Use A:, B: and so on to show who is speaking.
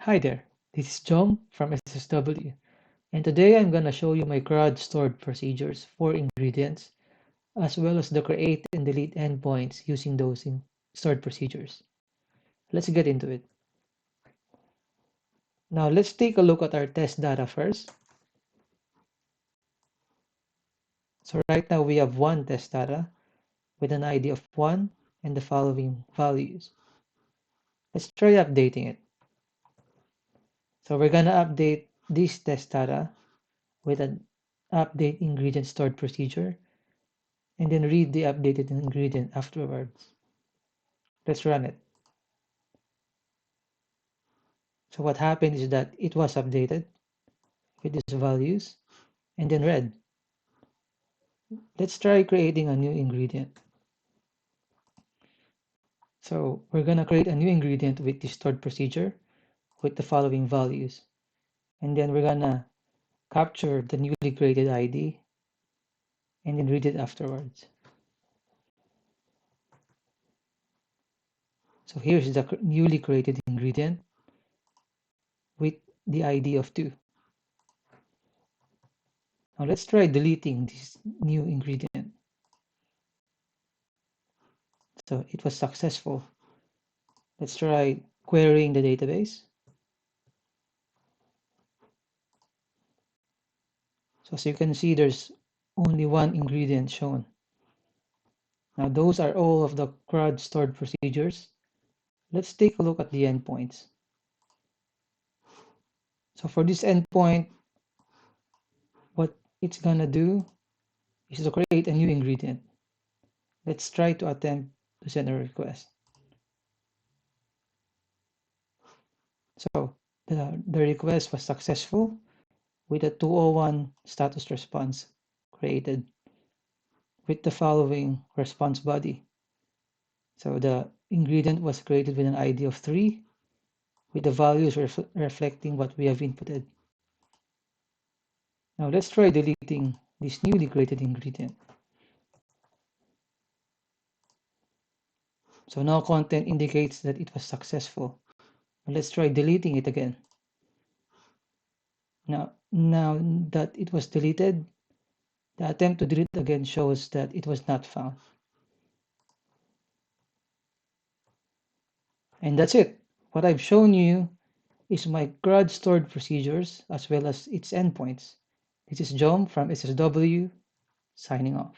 A: Hi there, this is Jom from SSW, and today I'm going to show you my CRUD stored procedures for ingredients, as well as the create and delete endpoints using those in stored procedures. Let's get into it. Now let's take a look at our test data first. So right now we have one test data with an ID of 1 and the following values. Let's try updating it. So we're going to update this test data with an update ingredient stored procedure and then read the updated ingredient afterwards. Let's run it. So what happened is that it was updated with these values and then read. Let's try creating a new ingredient. So we're going to create a new ingredient with the stored procedure with the following values. And then we're going to capture the newly created ID and then read it afterwards. So here's the newly created ingredient with the ID of 2. Now let's try deleting this new ingredient. So it was successful. Let's try querying the database. So as you can see, there's only one ingredient shown. Now those are all of the CRUD stored procedures. Let's take a look at the endpoints. So for this endpoint, what it's gonna do is to create a new ingredient. Let's try to attempt to send a request. So the request was successful with a 201 status response created with the following response body. So the ingredient was created with an ID of 3 with the values reflecting what we have inputted. Now let's try deleting this newly created ingredient. So now content indicates that it was successful. Let's try deleting it again. Now that it was deleted, the attempt to delete again shows that it was not found. And that's it. What I've shown you is my CRUD stored procedures as well as its endpoints. This is Jom from SSW signing off.